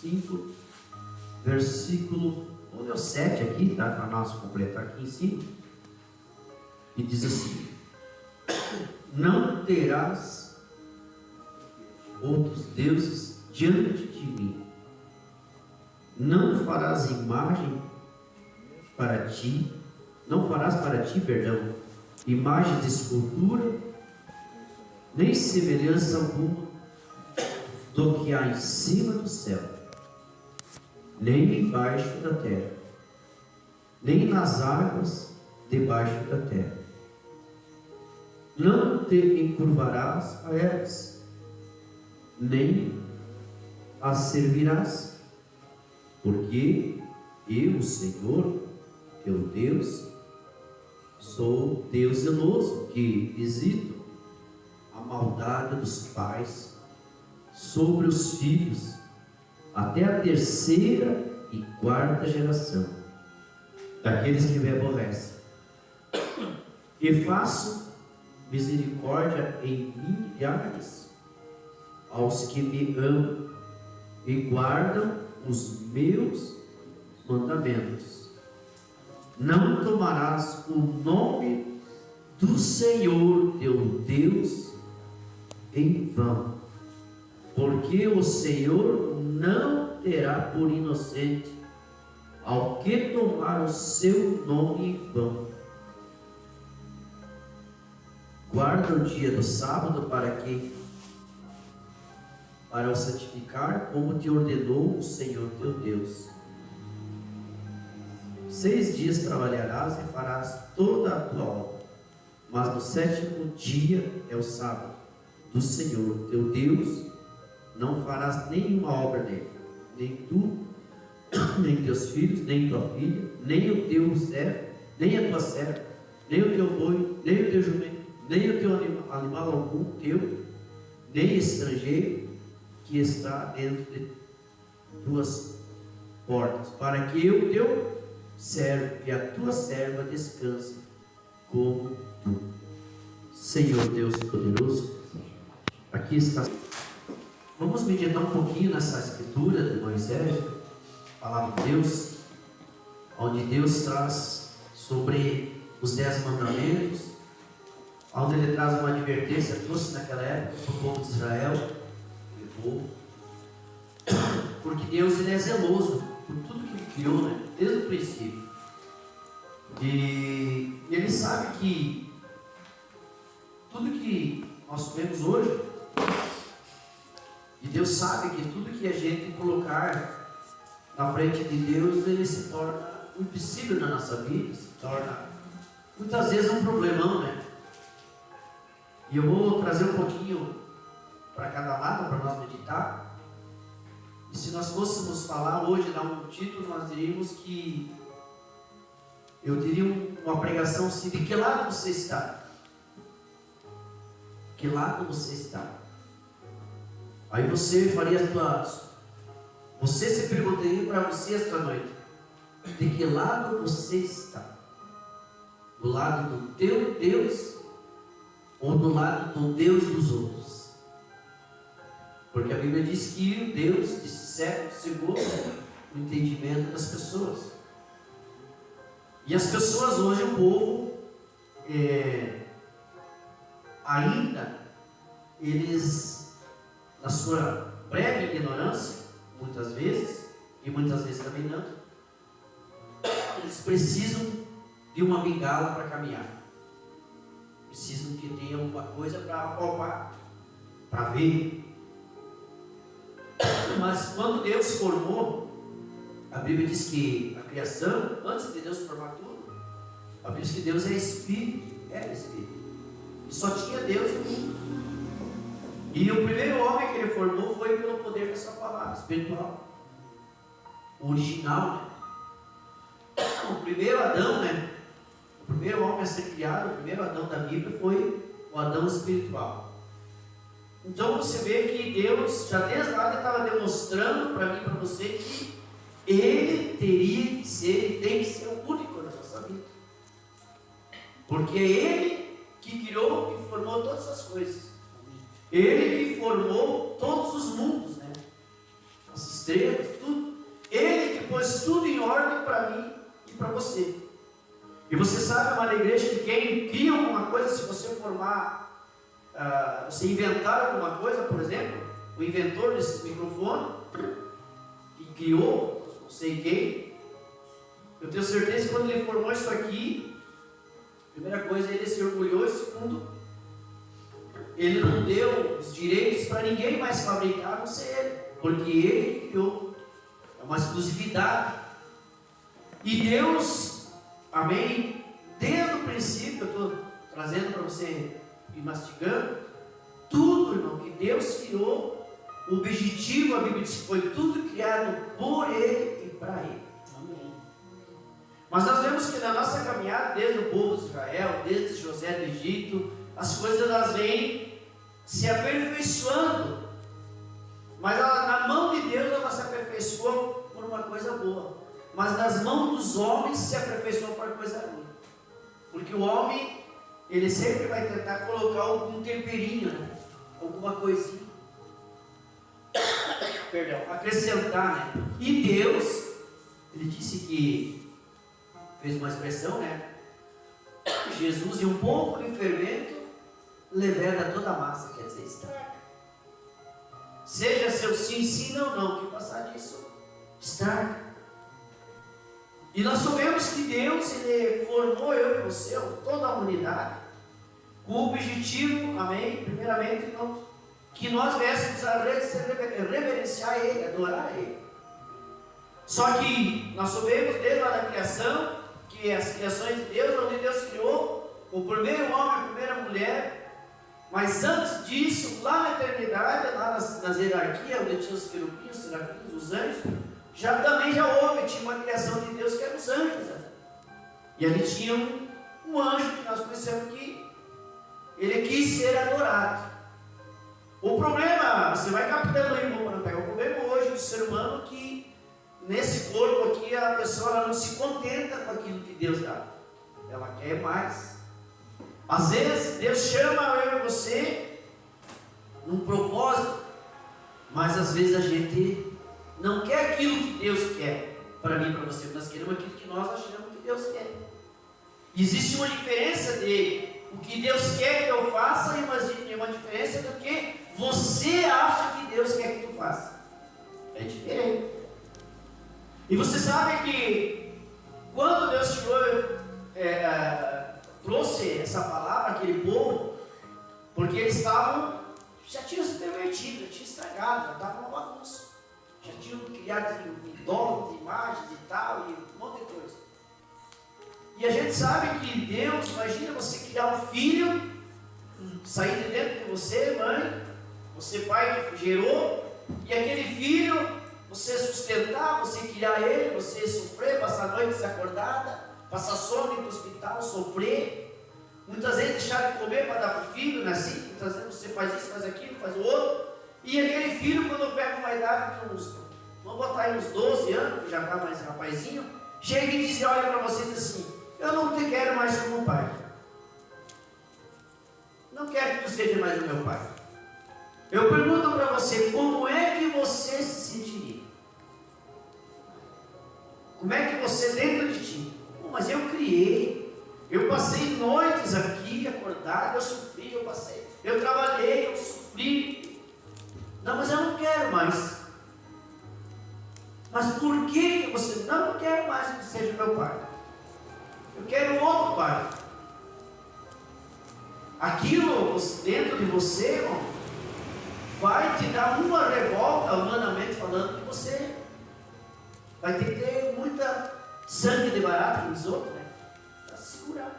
5, versículo, onde é o 7 aqui, tá? Para nós completar aqui em cima. E diz assim: não terás outros deuses diante de mim, não farás imagem para ti, não farás para ti, perdão, imagem de escultura, nem semelhança alguma do que há em cima do céu, nem embaixo da terra, nem nas águas debaixo da terra. Não te encurvarás a elas, nem as servirás, porque eu, o Senhor, teu Deus, sou Deus zeloso, que visito a maldade dos pais sobre os filhos, até a terceira e quarta geração daqueles que me aborrecem. E faço misericórdia em milhares aos que me amam e guardam os meus mandamentos. Não tomarás o nome do Senhor teu Deus em vão, porque o Senhor não terá por inocente ao que tomar o seu nome em vão. Guarda o dia do sábado para o santificar, como te ordenou o Senhor teu Deus. 6 dias trabalharás e farás toda a tua obra, mas no 7º dia é o sábado do Senhor teu Deus. Não farás nenhuma obra nele, nem tu, nem teus filhos, nem tua filha, nem o teu servo, nem a tua serva, nem o teu boi, nem o teu jumento, nem o teu animal algum teu, nem estrangeiro que está dentro de tuas portas, para que o teu servo e a tua serva descansem como tu. Senhor Deus poderoso, aqui está. Vamos meditar um pouquinho nessa escritura de Moisés, palavra de Deus, onde Deus traz sobre os 10 mandamentos, onde ele traz uma advertência, trouxe naquela época para o povo de Israel, porque Deus ele é zeloso por tudo que ele criou, né? Desde o princípio. E ele sabe que tudo que nós temos hoje, e Deus sabe que tudo que a gente colocar na frente de Deus, ele se torna impossível na nossa vida, se torna muitas vezes um problemão, né? E eu vou trazer um pouquinho para cada lado, para nós meditar. E se nós fôssemos falar hoje, dar um título, nós diríamos que eu diria uma pregação assim: de que lado você está? Que lado você está? Aí você faria as tuas... Você se perguntaria para você esta noite: de que lado você está? Do lado do teu Deus ou do lado do Deus dos outros? Porque a Bíblia diz que Deus de século chegou no entendimento das pessoas. E as pessoas hoje, o povo, ainda, eles, na sua breve ignorância, muitas vezes, e muitas vezes também não, eles precisam de uma bengala para caminhar. Precisam que tenha alguma coisa para apalpar, para ver. Mas quando Deus formou, a Bíblia diz que a criação, antes de Deus formar tudo, a Bíblia diz que Deus é Espírito, era Espírito. E só tinha Deus no mundo. E o primeiro homem que ele formou foi pelo poder da sua palavra espiritual. O original, né? O primeiro Adão, né? O primeiro homem a ser criado, o primeiro Adão da Bíblia foi o Adão espiritual. Então você vê que Deus, já desde lá, estava demonstrando para mim e para você que Ele teria que ser e tem que ser o único na nossa vida. Porque é Ele que criou e formou todas as coisas. Ele que formou todos os mundos, né? O estrelas, tudo. Ele que pôs tudo em ordem para mim e para você. E você sabe, amada igreja, que quem cria alguma coisa, se você formar, você inventar alguma coisa, por exemplo, o inventor desses microfones, que criou, não sei quem, eu tenho certeza que quando ele formou isso aqui, a primeira coisa, ele se orgulhou, e segundo, ele não deu os direitos para ninguém mais fabricar, a não ser ele, porque ele que criou. É uma exclusividade. E Deus, amém, desde o princípio, eu estou trazendo para você ir mastigando, tudo, irmão, que Deus criou, o objetivo, a Bíblia diz que foi tudo criado por Ele e para Ele. Amém. Mas nós vemos que na nossa caminhada, desde o povo de Israel, desde José do Egito, as coisas elas vêm se aperfeiçoando. Mas na mão de Deus ela se aperfeiçoa por uma coisa boa. Mas nas mãos dos homens se aperfeiçoa por coisa ruim. Porque o homem, ele sempre vai tentar colocar algum temperinho, né? Alguma coisinha. Perdão, acrescentar, né? E Deus, ele disse que, fez uma expressão, né? Jesus e um pouco de fermento leveda toda a massa, quer dizer, estraga. Seja seu sim, sim, não, não, que passar disso, estraga. E nós sabemos que Deus, Ele formou eu e você, toda a humanidade, com o objetivo, amém, primeiramente, que nós viéssemos a reverenciar Ele, adorar Ele. Só que nós sabemos desde lá da criação, que as criações de Deus, onde Deus criou o primeiro homem, a primeira mulher, mas antes disso, lá na eternidade, lá nas hierarquias, onde tinha os querubins, os serafins, os anjos, também já houve, tinha uma criação de Deus que era os anjos. Né? E ali tinha um anjo que nós conhecemos que ele quis ser adorado. O problema, você vai captando aí, irmão, para não pegar o problema hoje do ser humano, que nesse corpo aqui a pessoa ela não se contenta com aquilo que Deus dá, ela quer mais. Às vezes Deus chama eu e você num propósito, mas às vezes a gente não quer aquilo que Deus quer para mim e para você, nós queremos aquilo que nós achamos que Deus quer. Existe uma diferença de o que Deus quer que eu faça e uma diferença do que você acha que Deus quer que tu faça. É diferente. E você sabe que quando Deus trouxe essa palavra àquele povo, porque eles estavam, já tinham se pervertido, já tinham estragado, já estavam uma bagunça, já tinham criado ídolos, imagens e tal, e um monte de coisa. E a gente sabe que Deus, imagina você criar um filho, sair de dentro de você, mãe, você pai que gerou, e aquele filho, você sustentar, você criar ele, você sofrer, passar noites acordada, passar sono, ir para o hospital, sofrer, muitas vezes deixar de comer para dar para o filho, né? Assim, muitas vezes você faz isso, faz aquilo, faz o outro, e aquele filho, quando pega uma idade de uns, vamos botar aí uns 12 anos, que já está mais rapazinho, chega e diz, olha para você e diz assim, eu não te quero mais como pai, não quero que tu seja mais o meu pai. Eu pergunto para você, como é que você se sentiria? Como é que você dentro de ti? Mas eu criei, eu passei noites aqui acordado, eu sofri, eu trabalhei, eu sofri. Não, mas eu não quero mais. Mas por que você não quer mais que seja meu pai? Eu quero outro pai. Aquilo dentro de você, irmão, vai te dar uma revolta, humanamente falando, que você vai ter que ter muita sangue de barato, que diz outro, né? Para segurar.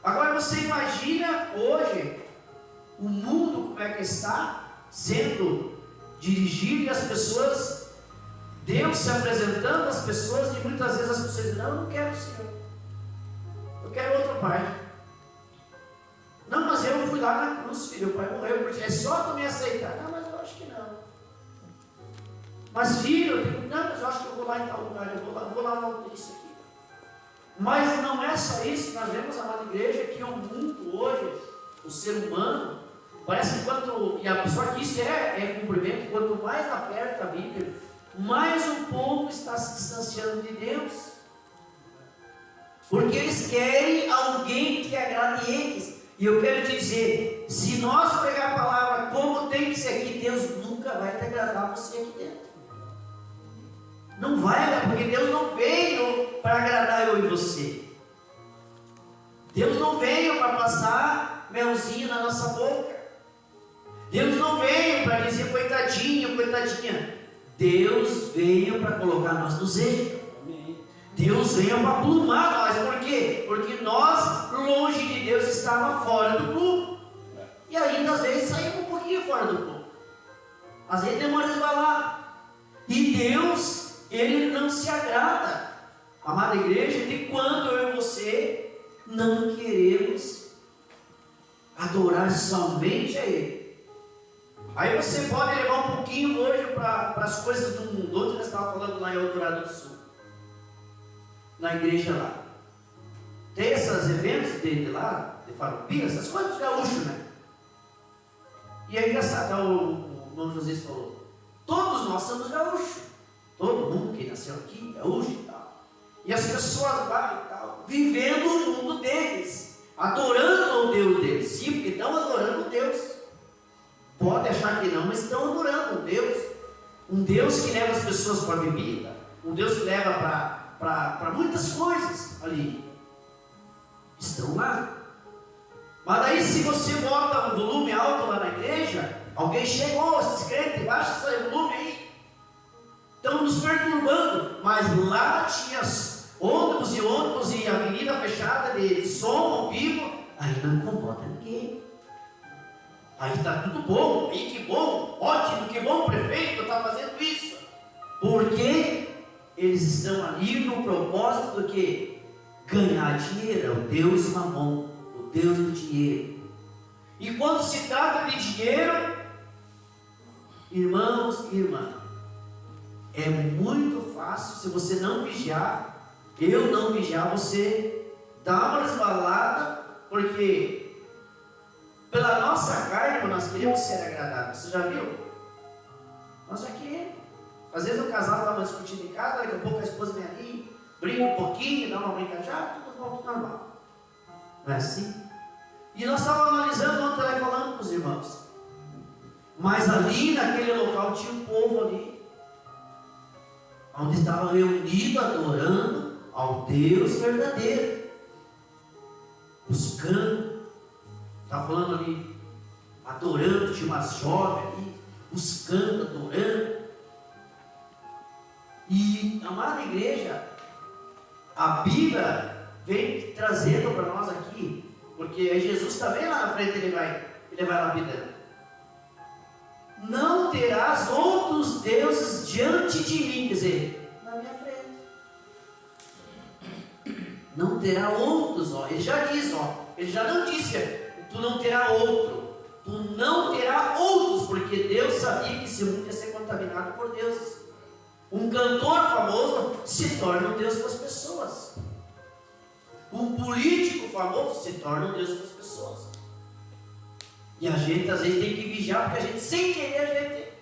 Agora você imagina hoje o mundo como é que está sendo dirigido e as pessoas, Deus se apresentando às pessoas, e muitas vezes as pessoas dizem, não, eu não quero o Senhor, eu quero outro pai. Não, mas eu fui lá na cruz, filho, o pai morreu, é só tu me aceitar. Não, mas eu acho que não. Mas filho, eu digo, não, mas eu acho que eu vou lá em tal lugar, eu vou lá isso aqui. Mas não é só isso, nós vemos, amada igreja, que o mundo hoje, o ser humano, Parece que só que isso é cumprimento, quanto mais aperta a Bíblia, mais o povo está se distanciando de Deus. Porque eles querem alguém que agrade eles. E eu quero te dizer, se nós pegar a palavra como tem que ser aqui, Deus nunca vai te agradar você aqui dentro. Não vai, porque Deus não veio para agradar eu e você. Deus não veio para passar melzinho na nossa boca. Deus não veio para dizer coitadinho, coitadinha. Deus veio para colocar nós no eixo. Deus veio para plumar nós. Por quê? Porque nós, longe de Deus, estava fora do plumo. E ainda às vezes saímos um pouquinho fora do plumo. Às vezes tem uma resbalada. E Deus, Ele não se agrada, amada igreja, de quando eu e você não queremos adorar somente a Ele. Aí você pode levar um pouquinho hoje para as coisas do mundo. Ontem nós estávamos falando lá em Eldorado do Sul, na igreja lá. Tem esses eventos dele lá, de farofia, essas coisas dos gaúchos, né? E é engraçado, o irmão José falou, todos nós somos gaúchos. Todo mundo que nasceu aqui, gaúcho e tal. E as pessoas lá e tal, vivendo o mundo deles, adorando o Deus deles. Sim, porque estão adorando Deus. Pode achar que não, mas estão adorando um Deus que leva as pessoas para a bebida, um Deus que leva para muitas coisas ali. Estão lá. Mas daí se você bota um volume alto lá na igreja, alguém chegou, esses crentes, baixa esse volume aí. Estão nos perturbando. Mas lá tinha ônibus e avenida fechada de som ao vivo, aí não incomoda ninguém. Aí está tudo bom, aí que bom, ótimo, que bom o prefeito está fazendo isso. Porque eles estão ali no propósito do que? Ganhar dinheiro, é o Deus Mamon, o Deus do dinheiro. E quando se trata de dinheiro, irmãos e irmãs, é muito fácil, se você não vigiar, eu não vigiar, você dá uma resbalada, porque pela nossa carne, nós queremos ser agradáveis. Você já viu? Nós já queremos. Às vezes o casal dá uma discutida em casa, daqui a pouco a esposa vem ali, brinca um pouquinho, dá uma brincajada, tudo volta normal. Não é assim? E nós estávamos analisando ontem lá e falando com os irmãos. Mas ali naquele local tinha um povo ali, onde estava reunido adorando ao Deus verdadeiro, buscando. Está falando ali, adorando, tinha umas jovens ali, buscando, adorando. E, amada igreja, a Bíblia vem trazendo para nós aqui, porque Jesus também lá na frente ele vai lapidando. Não terás outros deuses diante de mim, quer dizer, na minha frente. Não terá outros, ele já diz, ele já não disse, tu não terá outro, tu não terá outros, porque Deus sabia que esse mundo ia ser contaminado por deuses. Um cantor famoso se torna um Deus para as pessoas. Um político famoso se torna um Deus para as pessoas. E a gente às vezes tem que vigiar, porque a gente, sem querer, a gente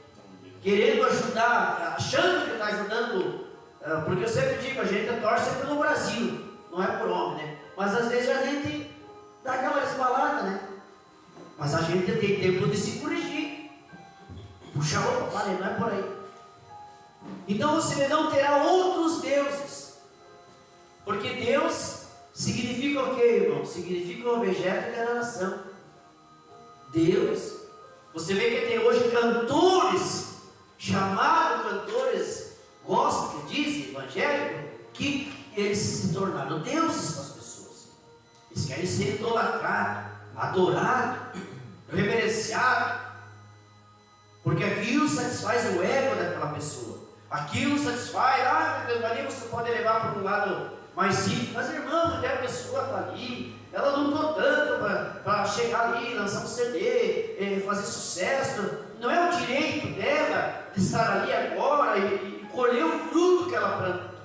querendo ajudar, achando que está ajudando, porque eu sempre digo, a gente torce pelo Brasil, não é por homem, né? Mas às vezes a gente dá aquela esbalada, né? Mas a gente tem tempo de se corrigir. Puxa, opa, parei, não é por aí. Então você não terá outros deuses, porque Deus significa o que, irmão? Significa o objeto de adoração. Deus, você vê que tem hoje cantores, chamados cantores gospel, que dizem, evangélico, que eles se tornaram deuses para as pessoas. Eles querem ser idolatrados, adorados, reverenciados, porque aquilo satisfaz o ego daquela pessoa. Aquilo satisfaz, meu Deus, ali você pode levar para um lado mais simples, mas irmão, até a pessoa está ali, ela não lutou tanto para chegar ali, lançar um CD, fazer sucesso, não é o direito dela de estar ali agora e colher o fruto que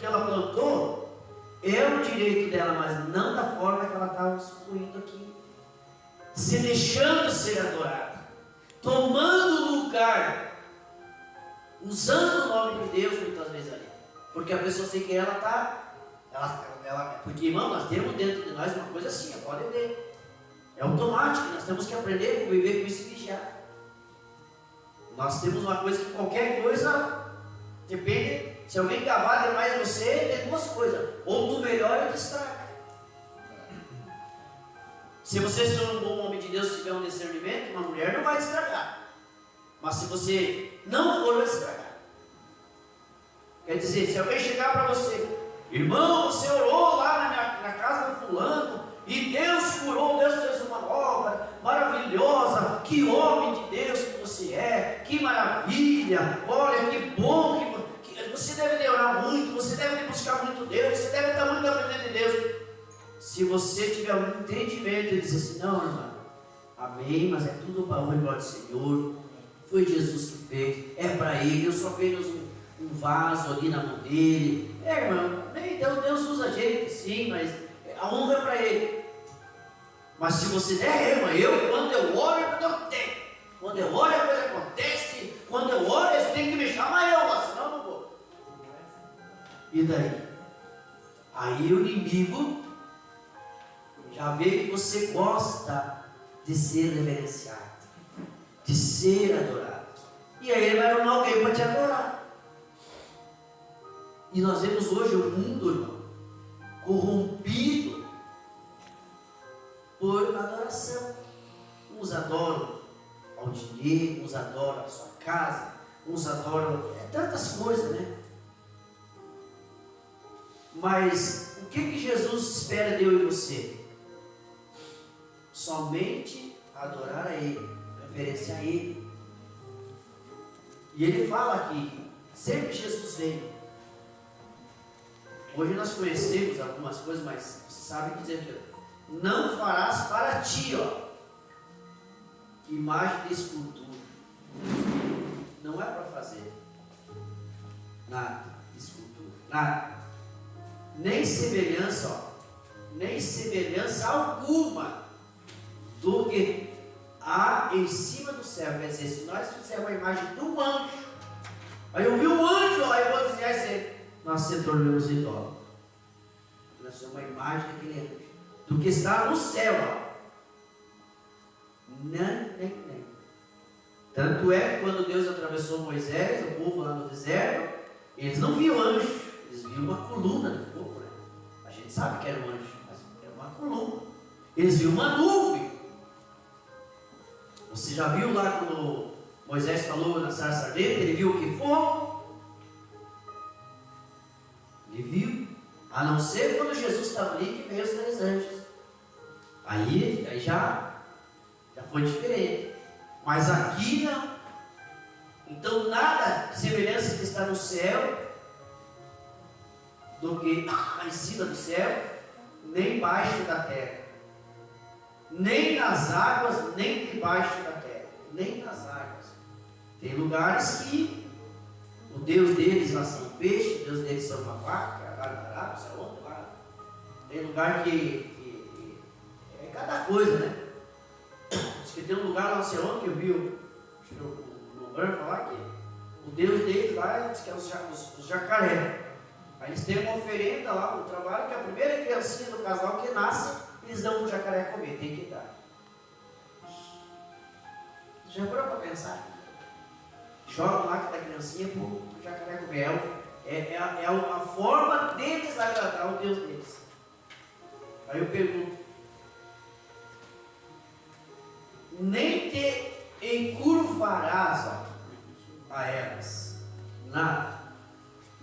ela plantou, é o direito dela, mas não da forma que ela está usufruindo aqui, se deixando ser adorada. tomando lugar, usando o nome de Deus muitas vezes ali, porque a pessoa sei que ela está, porque irmão, nós temos dentro de nós uma coisa assim, pode ver, é automático, nós temos que aprender a conviver com isso e vigiar. Nós temos uma coisa que qualquer coisa, depende, se alguém cavar demais você, tem duas coisas, ou tu melhora ou tu estraga. Se você for um bom homem de Deus e tiver um discernimento, uma mulher não vai estragar. Mas se você não for, vai estragar. Quer dizer, se alguém chegar para você, irmão, você orou lá na casa do fulano, e Deus curou, Deus fez uma obra maravilhosa, que homem de Deus que você é, que maravilha, olha que bom, que você deve de orar muito, você deve de buscar muito Deus, você deve estar muito na presença de Deus. Se você tiver um entendimento e dizer assim, não, irmão, amém, mas é tudo para o glória do Senhor, foi Jesus que fez, é para Ele, eu sou apenas um vaso ali na mão dele. Irmão, Deus usa a gente, sim, mas a honra é para Ele. Mas se você der, irmão, quando eu oro, quando eu oro a coisa acontece, quando eu oro, eles têm que me chamar senão eu não vou. E daí? Aí o inimigo já vê que você gosta de ser reverenciado, de ser adorado. E aí ele vai arrumar alguém para te adorar. E nós vemos hoje o mundo, irmão, corrompido por adoração. Uns adoram ao dinheiro, uns adoram a sua casa, uns adoram tantas coisas, né? Mas o que Jesus espera de eu e você? Somente adorar a Ele, reverenciar a Ele. E Ele fala aqui, sempre Jesus vem. Hoje nós conhecemos algumas coisas, mas você sabe dizer que não farás para ti, imagem de escultura. Não é para fazer nada de escultura, nada. Nem semelhança, nem semelhança alguma do que há em cima do céu. Quer dizer, se nós fizermos a imagem de um anjo, aí eu vi um anjo, aí eu vou dizer assim, nós se tornamos idólatras. Nós somos uma imagem daquele anjo, do que está no céu. Nem. Tanto é que quando Deus atravessou Moisés, o povo lá no deserto, eles não viam anjo, eles viam uma coluna de fogo, né? A gente sabe que era um anjo, mas era uma coluna. Eles viam uma nuvem. Você já viu lá quando Moisés falou na sarça ardente, ele viu o que? Fogo. Ele viu. A não ser quando Jesus estava ali que veio os 3 anjos. Aí já foi diferente. Mas aqui não. Então nada de semelhança que está no céu do que em cima do céu, nem embaixo da terra. Nem nas águas, nem debaixo da terra. Nem nas águas. Tem lugares que o Deus deles lá são peixe, o Deus deles são uma vaca, lá, não sei onde, lá. Tem lugar que é cada coisa, né? Diz que tem um lugar lá, não sei onde, que eu vi o Logan falar que o Deus deles lá diz que é os jacaré. Aí eles têm uma oferenda lá no trabalho, que a primeira criancinha do casal que nasce, eles dão para o jacaré comer, tem que dar. Já parou para pensar? Jogam lá que da criancinha para o jacaré comer. É a forma deles agradar o Deus deles. Aí eu pergunto, nem te encurvarás a elas, nada,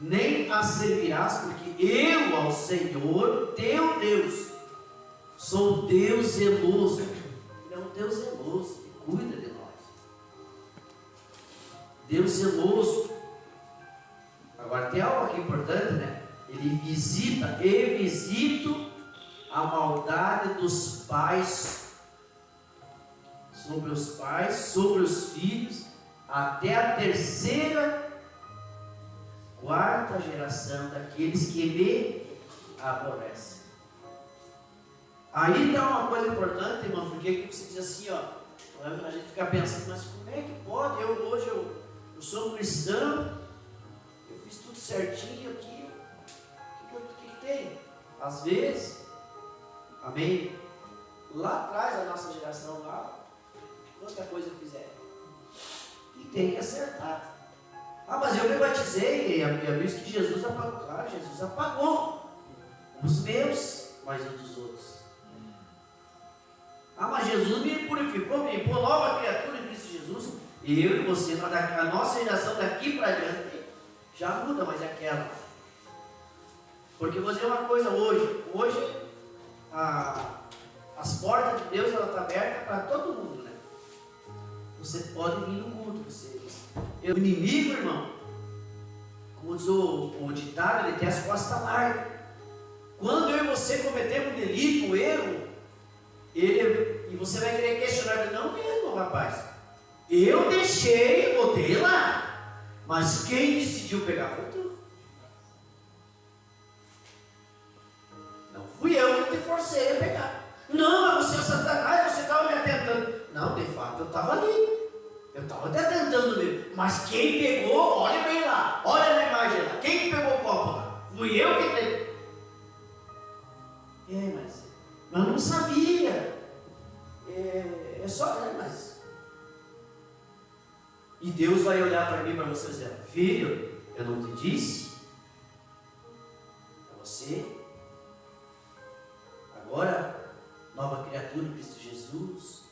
nem as servirás, porque eu, ao Senhor, teu Deus, sou Deus zeloso. Ele é um Deus zeloso, que cuida de nós. Deus zeloso. Agora tem algo aqui importante, né? Ele visita, eu visito a maldade dos pais, sobre os pais, sobre os filhos, até a 3ª, 4ª geração daqueles que me aborrecem. Aí está uma coisa importante, irmão, porque você diz assim, A gente fica pensando, mas como é que pode? Hoje eu sou um cristão, eu fiz tudo certinho aqui, o que tem? Às vezes, amém? Lá atrás, a nossa geração lá, quanta coisa fizeram. E tem que acertar. Ah, mas eu me batizei, e a Bíblia diz que Jesus apagou. Claro, Jesus apagou os meus, mas os dos outros. Ah, mas Jesus me purificou, me pôs nova criatura em Cristo Jesus. E eu e você, a nossa geração daqui para diante, já muda, mas é aquela. Porque vou dizer uma coisa hoje as portas de Deus estão abertas para todo mundo, né? Você pode vir no culto, o inimigo, irmão, como diz o ditado, ele tem as costas largas. Quando eu e você cometemos um delito, um erro, e você vai querer questionar, não mesmo, rapaz. Eu deixei, botei lá, mas quem decidiu pegar foi tu. Não fui eu que te forcei a pegar. Não, mas você é Satanás, você estava me atentando. Não, de fato, eu estava ali. Eu estava até tentando mesmo. Mas quem pegou, olha bem lá. Olha na imagem lá. Quem que pegou o copo lá? Fui eu que peguei. Mas eu não sabia. Mas... E Deus vai olhar para mim, para você e dizer, filho, eu não te disse? Para você. Agora, nova criatura em Cristo Jesus.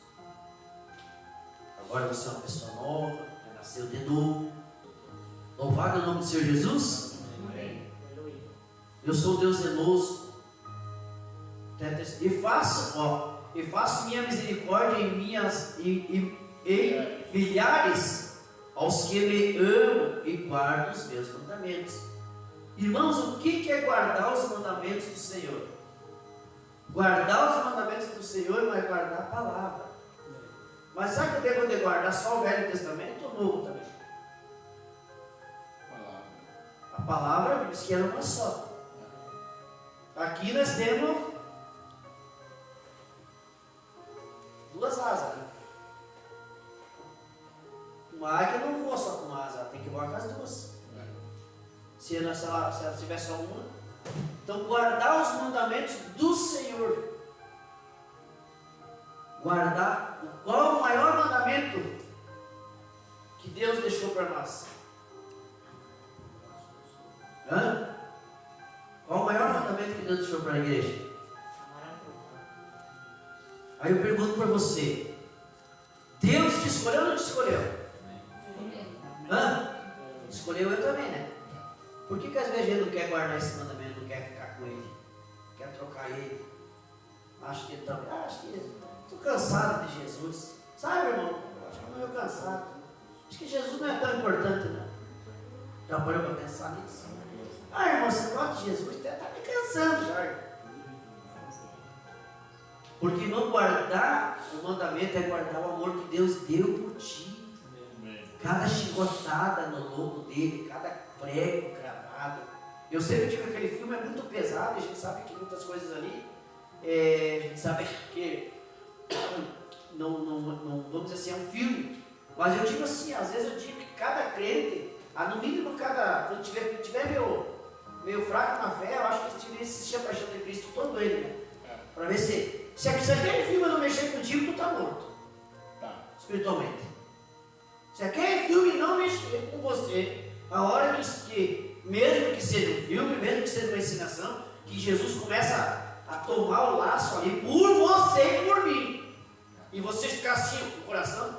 Agora você é uma pessoa nova, nasceu de novo. Louvado é o nome do Senhor Jesus. Amém. Eu sou Deus zeloso. E faço minha misericórdia em milhares aos que me amam e guardam os meus mandamentos. Irmãos, o que é guardar os mandamentos do Senhor? Guardar os mandamentos do Senhor não é guardar a palavra. Mas sabe que eu devo de guardar só o Velho Testamento ou o Novo também? A palavra diz que era uma só. Aqui nós temos duas asas, né? Uma águia não voa só com uma asa, ela tem que voar com as duas. Se ela tiver só uma. Então, guardar os mandamentos do Senhor. Guardar. Qual é o maior mandamento que Deus deixou para nós? Qual o maior mandamento que Deus deixou para a igreja? Aí eu pergunto para você: Deus te escolheu ou não te escolheu? Escolheu eu também, né? Por que às vezes a gente não quer guardar esse mandamento, não quer ficar com ele, quer trocar ele? Acho que estou cansado de Jesus. Sabe, irmão? Acho que eu estou meio cansado. Acho que Jesus não é tão importante, não. Já parou para pensar nisso? Irmão, você gosta de Jesus? Está me cansando já. Porque não guardar o mandamento é guardar o amor que Deus deu por ti. Cada chicotada no lombo dele, cada prego cravado. Eu sempre digo que aquele filme é muito pesado, a gente sabe que muitas coisas ali, a gente sabe que não vamos dizer assim, é um filme. Mas eu digo assim, às vezes eu digo que cada crente, no mínimo quando tiver meio fraco na fé, eu acho que você deveria assistir a Paixão de Cristo todo ele, né? Para ver se aquele filme não mexer contigo, tu está morto. Espiritualmente. Se aquele filme não mexer com você, a hora que mesmo que seja um filme, mesmo que seja uma ensinação, que Jesus começa a tomar o laço ali por você e por mim, e você ficar assim com o coração,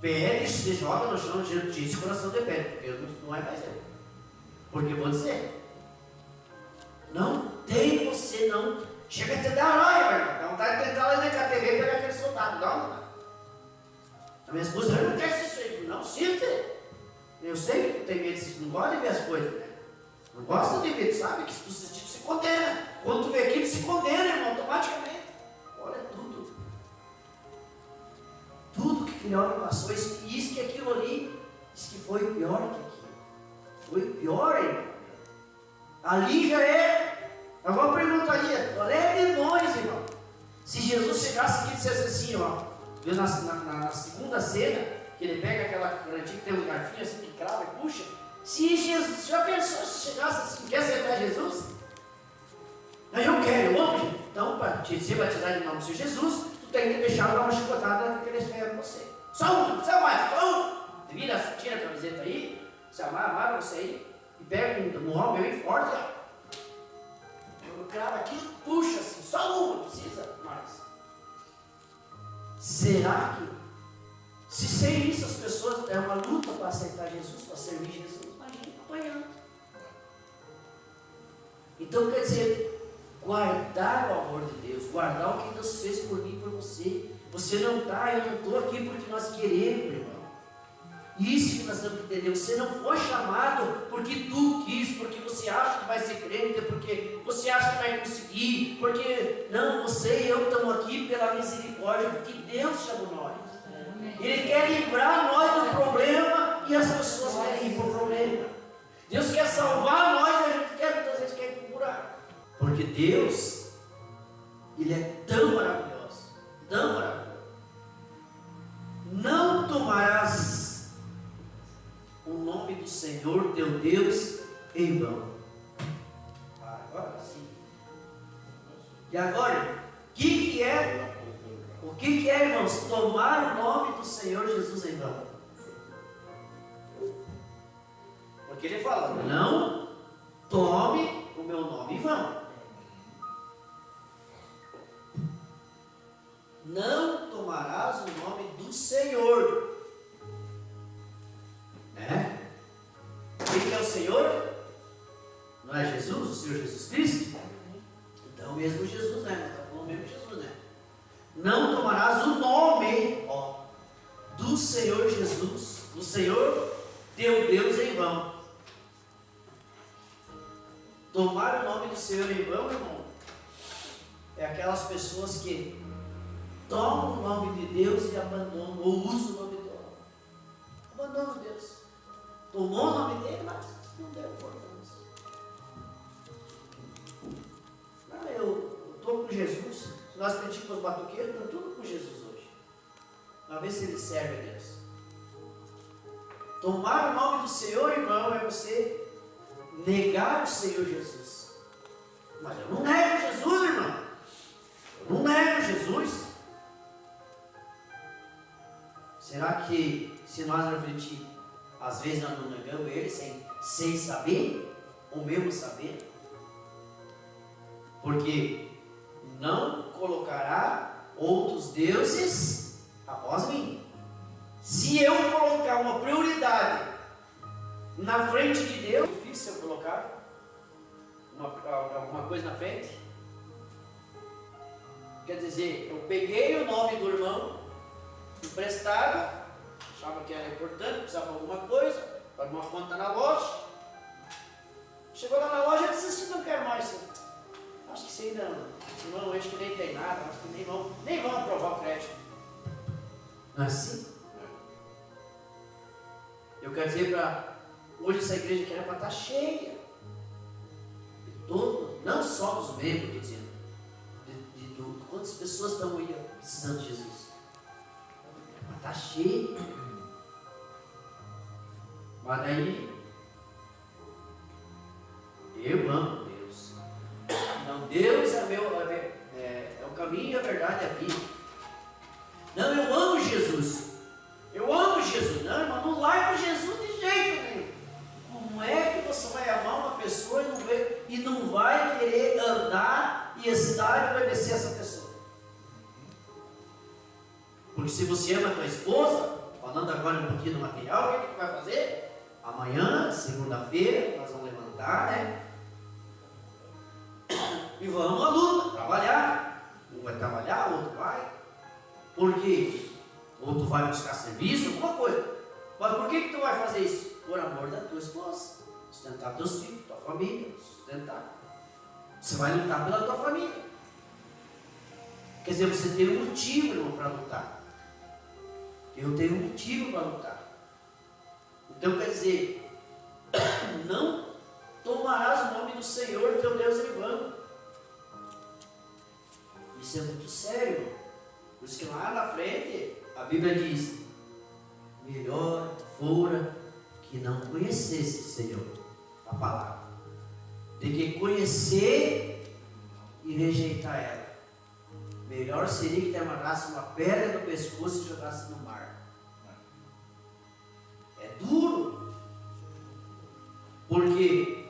pede, se joga no chão, diz o coração de pedra, porque não é mais eu. Porque eu vou dizer, não tem você não. Chega a te dar raiva, dá vontade de entrar lá na KTV e pegar aquele soldado, dá uma. A minha esposa não quer assistir isso, não sinta. Eu sei que tu tem medo, tu não gosta de ver as coisas, né? Não gosta de ver, tu sabe que se tu assistir, tu se condena. Quando tu vê aquilo, tu se condena, irmão, automaticamente. Olha tudo. Tudo que aquele homem passou, isso que aquilo ali, isso que foi pior que aquilo. Foi pior, irmão. Ali já é. Agora perguntaria, qual é de nós, irmão? Se Jesus chegasse aqui e dissesse assim, ó, Viu na segunda cena, que ele pega aquela cantinha que tem uns garfinhos assim, que crava e puxa. Se Jesus, já pensou se chegasse assim, quer aceitar Jesus? Não, eu quero, eu amo Jesus. Então, para te ser batizado em nome do Senhor Jesus, tu tem que deixar dar uma chicotada naquele ferro em você. Só um, não precisa mais, só um. Tira a camiseta aí, se amarra você aí, e pega um homem bem forte, ó. O cravo aqui, puxa assim, só um, não precisa mais. Será que, se sem isso as pessoas, é uma luta para aceitar Jesus, para servir Jesus, imagina apanhando. Então quer dizer, guardar o amor de Deus, guardar o que Deus fez por mim e por você. Você não está, eu não estou aqui porque nós queremos, irmão. Isso que nós temos que entender. Você não foi chamado porque tu quis, porque você acha que vai ser crente, porque você acha que vai conseguir, porque não, você e eu estamos aqui pela misericórdia, porque Deus chamou nós. Ele quer livrar nós do problema e as pessoas querem ir para o problema. Deus quer salvar nós e a gente quer, muitas vezes quer ir para o buraco. Porque Deus, Ele é tão maravilhoso, tão maravilhoso. Não tomarás o nome do Senhor teu Deus em vão. Agora sim. E agora, o que é, irmãos, tomar o nome do Senhor Jesus em vão? Porque ele fala, não tome o meu nome em vão. Não tomarás o nome do Senhor. Né? Quem é o Senhor? Não é Jesus, o Senhor Jesus Cristo? Então o mesmo Jesus, né? Nós estamos falando o mesmo Jesus, né? Não tomarás o nome, ó, do Senhor Jesus, do Senhor teu Deus em vão. Tomar o nome do Senhor em vão, irmão, é aquelas pessoas que tomam o nome de Deus e abandonam, ou usam o nome de Deus. Abandonam Deus. Tomou o nome dele, mas não deu importância. Não, eu estou com Jesus. Se nós pedimos os batuqueiros, estão tudo com Jesus hoje. Uma vez se ele serve a Deus. Tomar o nome do Senhor, irmão, é você negar o Senhor Jesus. Mas eu não nego Jesus, irmão. Eu não nego Jesus. Será que, se nós refletirmos, às vezes nós não negamos Ele sem saber, ou mesmo saber? Porque não colocará outros deuses após mim. Se eu colocar uma prioridade na frente de Deus, é difícil eu colocar alguma coisa na frente. Quer dizer, eu peguei o nome do irmão emprestado, achava que era importante, precisava de alguma coisa, para uma conta na loja. Chegou lá na loja e disse: não quero mais. Acho que isso ainda não, acho que nem tem nada, acho que nem vão aprovar o crédito. Não é assim? Eu quero dizer para hoje essa igreja que era para estar cheia de todos, não só dos membros, quer dizer, de quantas pessoas estão aí precisando de Jesus. Está cheio. Mas daí eu amo Deus. Não, Deus é o caminho, a verdade e a vida. Não, eu amo Jesus. Eu amo Jesus. Não, irmão, não larga Jesus de jeito nenhum. Como é que você vai amar uma pessoa e não vai querer andar e estar e obedecer essa pessoa? Porque se você ama a tua esposa, falando agora um pouquinho do material, o que tu vai fazer? Amanhã, segunda-feira, nós vamos levantar, né? E vamos à luta, trabalhar. Um vai trabalhar, o outro vai. Por quê? Ou tu vai buscar serviço, alguma coisa. Mas por que tu vai fazer isso? Por amor da tua esposa. Sustentar teus filhos, tua família, sustentar. Você vai lutar pela tua família. Quer dizer, você tem um motivo, irmão, para lutar. Eu tenho um motivo para lutar. Então quer dizer, não tomarás o nome do Senhor teu Deus em vão. Isso é muito sério, irmão. Por isso que lá na frente a Bíblia diz: melhor fora que não conhecesse o Senhor, a palavra, de que conhecer e rejeitar ela. Melhor seria que te amarrasse uma pedra no pescoço e jogasse no mar. É duro, porque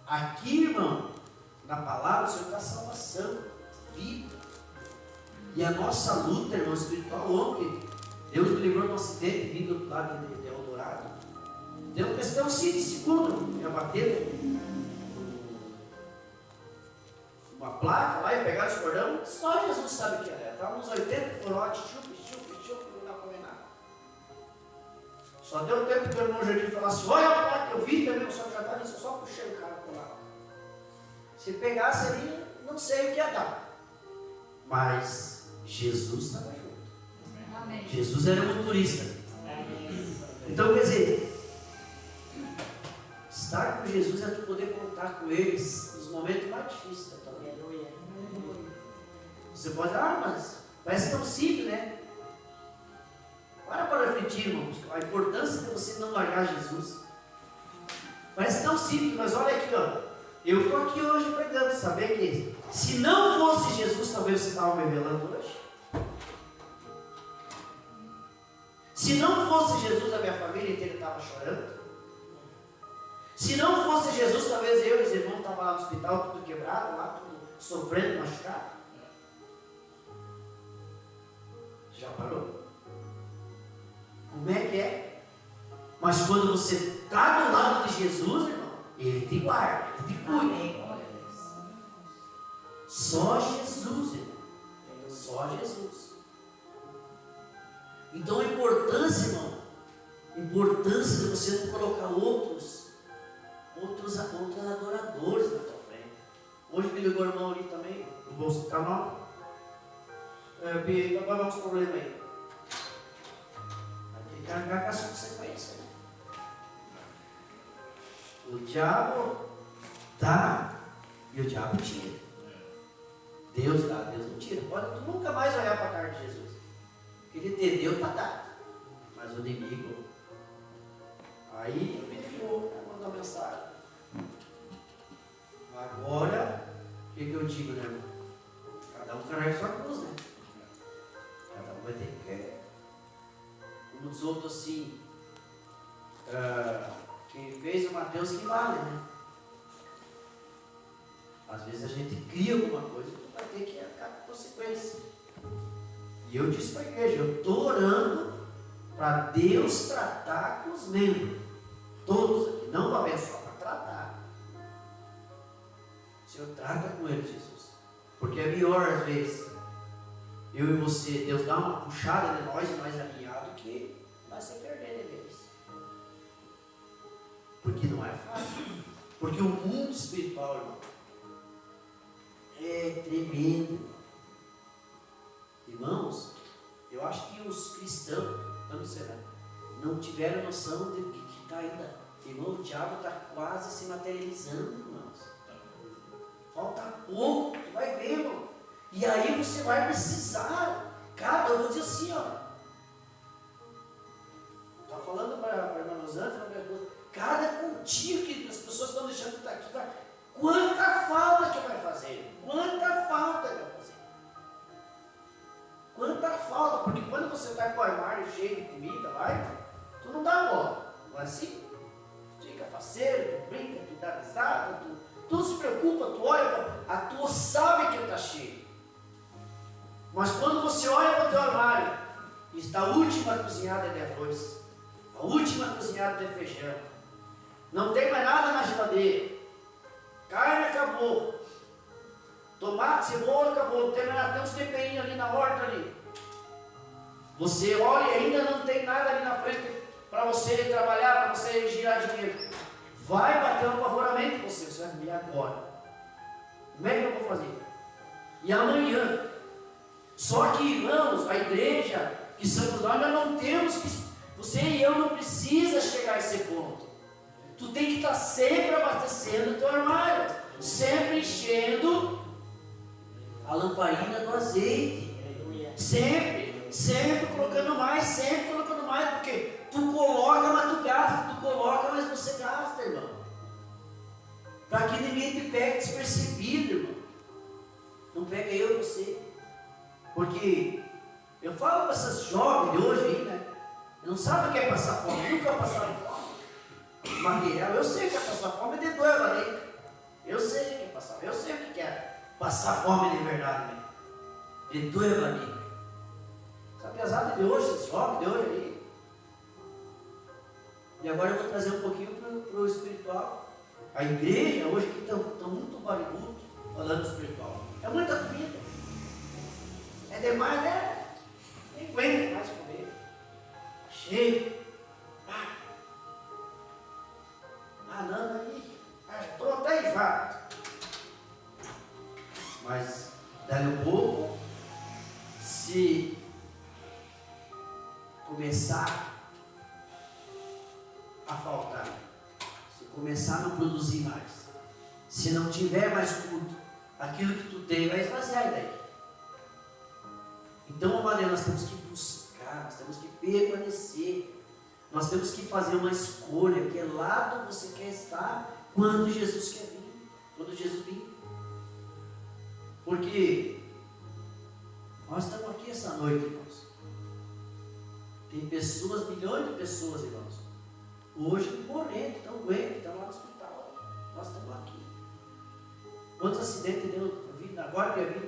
aqui, irmão, na palavra o Senhor dá salvação, vida. E a nossa luta, irmão, espiritual, ontem Deus me livrou de um acidente vindo do lado de Eldorado. Deu questão 5 segundos, me abateram uma placa lá e pegaram os cordão. Só Jesus sabe o que era. Estava uns 80 por hora, chup, não dá para comer nada. Só deu tempo que o irmão Jardim falasse: olha a placa, eu vi também, o senhor já estava só puxando o cara por lá. Se pegasse ali, não sei o que ia dar. Mas Jesus estava junto. Amém. Jesus era motorista. Então, quer dizer, estar com Jesus é tu poder contar com eles nos momentos mais difíceis da tua vida. Você pode, mas parece tão simples, né? Para refletir, irmãos, a importância de você não largar Jesus. Parece tão simples, mas olha aqui, ó. Eu estou aqui hoje pregando, saber que se não fosse Jesus, talvez você estava me revelando hoje. Se não fosse Jesus, a minha família inteira estava chorando. Se não fosse Jesus, talvez eu e os irmãos estavam lá no hospital, tudo quebrado, lá tudo sofrendo, machucado. Já parou? Como é que é? Mas quando você está do lado de Jesus, irmão, Ele te guarda, Ele te cuida. Só Jesus, irmão. Só Jesus. Então a importância, irmão, a importância de você não colocar outros adoradores na tua frente. Hoje me ligou o irmão ali também, não vou citar nome. Vai dar uns problemas aí. Vai ter que arrancar com as consequências. O diabo dá e o diabo tira. Deus dá, Deus não tira. Pode tu nunca mais olhar para a cara de Jesus. Porque Ele te deu para dar. Mas o inimigo. Aí eu me ligou, mandou mensagem. Agora, o que eu digo, né, irmão? Cada um carrega sua cruz, né? Cada um vai ter que. Como diz outros assim, quem fez o Mateus que vale, né? Às vezes a gente cria alguma coisa que vai ter que acabar com consequência. E eu disse para a igreja, eu estou orando para Deus tratar com os membros. Todos aqui, não para abençoar, para tratar. O Senhor trata com eles, Jesus. Porque é melhor às vezes eu e você, Deus dá uma puxada de nós mais alinhado que nós se perder deles. Porque não é fácil. Porque o mundo espiritual, irmão, é tremendo. Irmãos, eu acho que os cristãos, não tiveram noção de que está ainda. Irmão, o diabo está quase se materializando, irmãos. Falta pouco, tu vai ver, irmão. E aí você vai precisar. Cara, eu vou dizer assim, ó. Estava falando para a irmã Rosana, cada continho que as pessoas estão deixando de estar aqui, vai. Quanta falta que vai fazer? Quanta falta que vai fazer? Quanta falta? Porque quando você está com o armário cheio de comida, tu não dá bola. Não é assim? Fica faceiro, tu brinca, tu dá risada, tu se preocupa, tu olha, tu sabe que está cheio. Mas quando você olha para o teu armário, está a última cozinhada de arroz, a última cozinhada de feijão, não tem mais nada na geladeira, carne acabou, tomate, cebola acabou, não tem mais nada, tem uns temperinhos ali na horta ali. Você olha e ainda não tem nada ali na frente para você trabalhar, para você girar dinheiro. Vai bater um apavoramento em você, você vai ver agora. Como é que eu vou fazer? E amanhã. Só que, irmãos, a igreja que somos nós não temos que. Você e eu não precisa chegar a esse ponto. Tu tem que estar sempre abastecendo o teu armário, sempre enchendo a lamparina do azeite. Sempre colocando mais, porque tu coloca, mas tu gasta, tu coloca, mas você gasta, irmão. Para que ninguém te pegue despercebido, irmão. Não pega eu e você. Porque eu falo para essas jovens de hoje aí, né? Não sabe o que é passar fome, nunca passaram fome. Material, eu sei o que é passar fome de doer a barriga. Eu sei o que é passar, eu sei o que é passar fome de verdade, né? De doer a barriga. Essa pesada de hoje, esses jovens de hoje aí. E agora eu vou trazer um pouquinho para o espiritual. A igreja hoje aqui estão muito barulho falando do espiritual. É muita comida. É demais, né? Nem aguenta mais comer. Cheio. Não, aí. Estou até enjoado. Mas, dali um pouco, se começar a faltar, se começar a não produzir mais, se não tiver mais culto, aquilo que tu tem vai esvaziar daí. Então, Maria, nós temos que buscar, nós temos que permanecer, nós temos que fazer uma escolha, que lado você quer estar quando Jesus quer vir, quando Jesus vir. Porque nós estamos aqui essa noite, irmãos. Tem pessoas, milhões de pessoas, irmãos, hoje morrendo, estão doentes, estão lá no hospital. Nós estamos aqui. Quantos acidentes deu? Agora que eu vi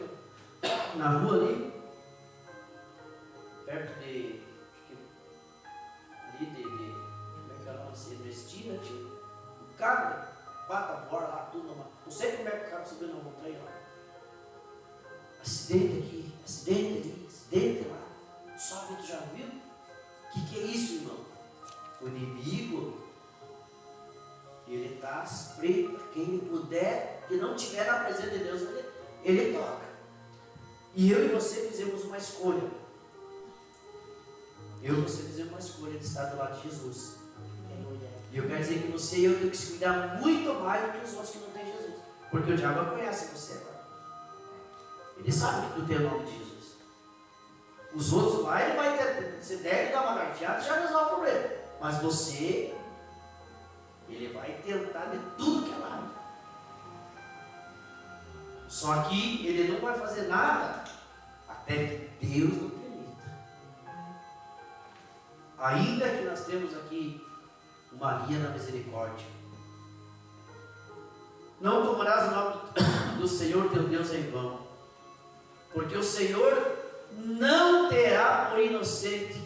na rua ali, perto de. Ali como é que era? Ernestina, tinha um carro, pata fora lá, tudo. Não sei como é que o carro subiu na montanha lá. Acidente aqui, acidente ali, acidente lá. Sabe, tu já viu? O que é isso, irmão? O inimigo, ele está espreito. Quem puder, que não tiver na presença de Deus, ele toca. E eu e você fizemos uma escolha. Eu e você fizemos uma escolha de estar do lado de Jesus. E eu quero dizer que você e eu temos que se cuidar muito mais do que os outros que não têm Jesus. Porque o diabo conhece você agora. Ele sabe que tu tem o nome de Jesus. Os outros lá, ele vai ter, você deve dar uma garfiada e já resolve o problema. Mas você, ele vai tentar de tudo que é lado. Só que ele não vai fazer nada até que Deus não permita. Ainda que nós temos aqui Maria da Misericórdia. Não tomarás o nome do Senhor teu Deus em vão, porque o Senhor não terá por inocente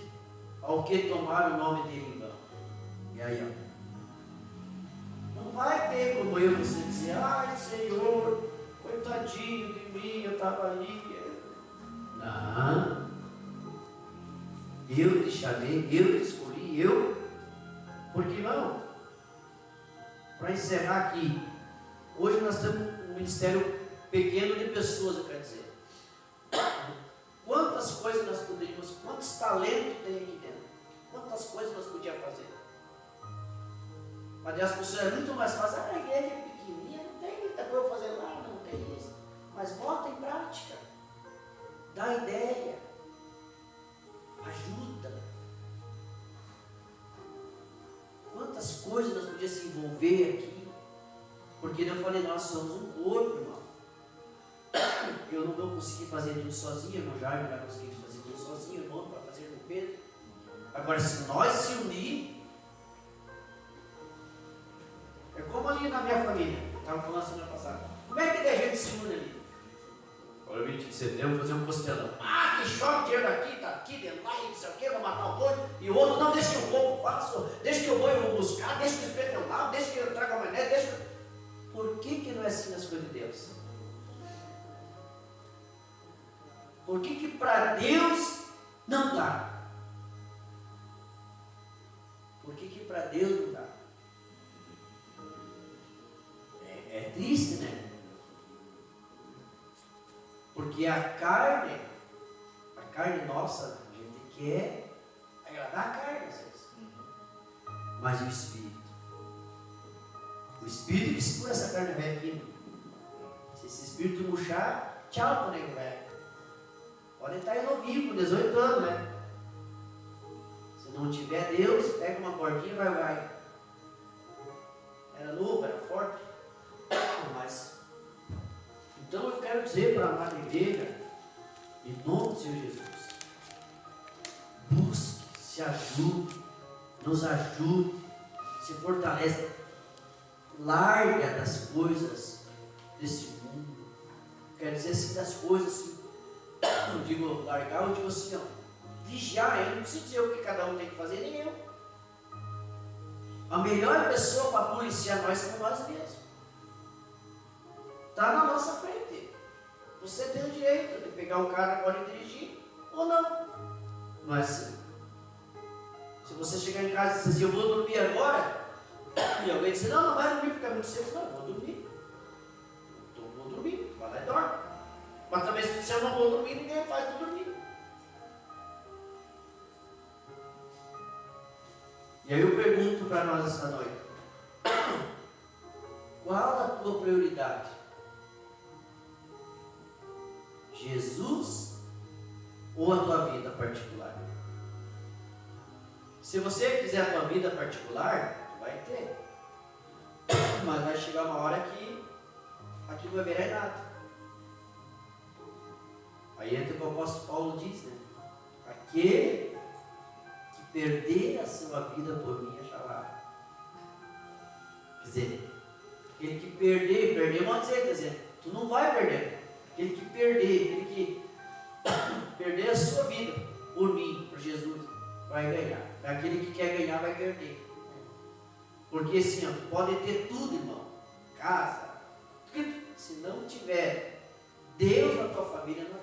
ao que tomar o nome dele em vão. E aí, ó. Não vai ter como eu você dizer, ai Senhor, coitadinho de mim, eu estava ali. Não. Eu te chamei, eu te escolhi, Por que não? Para encerrar aqui, hoje nós temos um ministério pequeno de pessoas, eu quero dizer. Quantas coisas nós poderíamos, quantos talentos tem aqui dentro? Quantas coisas nós podíamos fazer? Mas as pessoas é muito mais fácil, a igreja é pequenininha, não tem muita coisa para fazer lá, não tem isso. Mas bota em prática, dá ideia, ajuda. Quantas coisas nós podíamos se envolver aqui? Porque eu falei, nós somos um corpo, irmão. Eu não vou conseguir fazer tudo sozinho, irmão Jair não vai conseguir fazer tudo sozinho, irmão, para fazer com Pedro. Agora, se nós se unir, é como ali na minha família, estava falando semana passada. Como é que a gente se une ali? Olha, 20 de setembro, fazer um costelão. Ah, que chove dinheiro daqui, tá aqui, de lá, e não sei o que, vou matar o boi. E o outro, não, deixa que eu vou, faço, deixa que eu vou, eu vou buscar, deixa que eu espeto eu lá, deixa que eu trago a mané, deixa que... Por que não é assim nas coisas de Deus? Por que para Deus não dá? Por que para Deus não dá? É triste, né? Porque a carne nossa, a gente quer agradar a carne às vezes. Mas o Espírito que segura essa carne velha aqui. Se esse Espírito murchar, tchau para o nego velho. Pode estar aí novinho, com 18 anos, né? Se não tiver Deus, pega uma cordinha e vai. Era novo, era forte. Mas, então eu quero dizer para a amada igreja, em nome do Senhor Jesus, busque, se ajude, nos ajude, se fortaleça, larga das coisas desse mundo. Quer dizer assim, das coisas assim, eu digo largar, eu digo assim, ó, vigiar. Eu não preciso dizer o que cada um tem que fazer, nem eu. A melhor pessoa para policiar nós somos nós mesmos. Está na nossa frente. Você tem o direito de pegar um cara agora e dirigir, ou não. Não é assim. Se você chegar em casa e dizer assim, eu vou dormir agora, e alguém dizer, não vai dormir porque é muito cedo, não, eu vou dormir. Então eu vou dormir, vai lá e dorme. Mas também se eu não vou dormir, ninguém faz tu dormir. E aí eu pergunto para nós essa noite, qual a tua prioridade? Jesus ou a tua vida particular? Se você quiser a tua vida particular, tu vai ter. Mas vai chegar uma hora que aqui não vai virar nada. Aí entra o que o apóstolo Paulo diz, né? Aquele que perder a sua vida por mim achará. Quer dizer, aquele que perder, vamos dizer, quer dizer, tu não vai perder. Aquele que perder a sua vida por mim, por Jesus, vai ganhar. Aquele que quer ganhar vai perder. Porque assim, ó, tu pode ter tudo, irmão, casa, tudo. Se não tiver Deus na tua família, não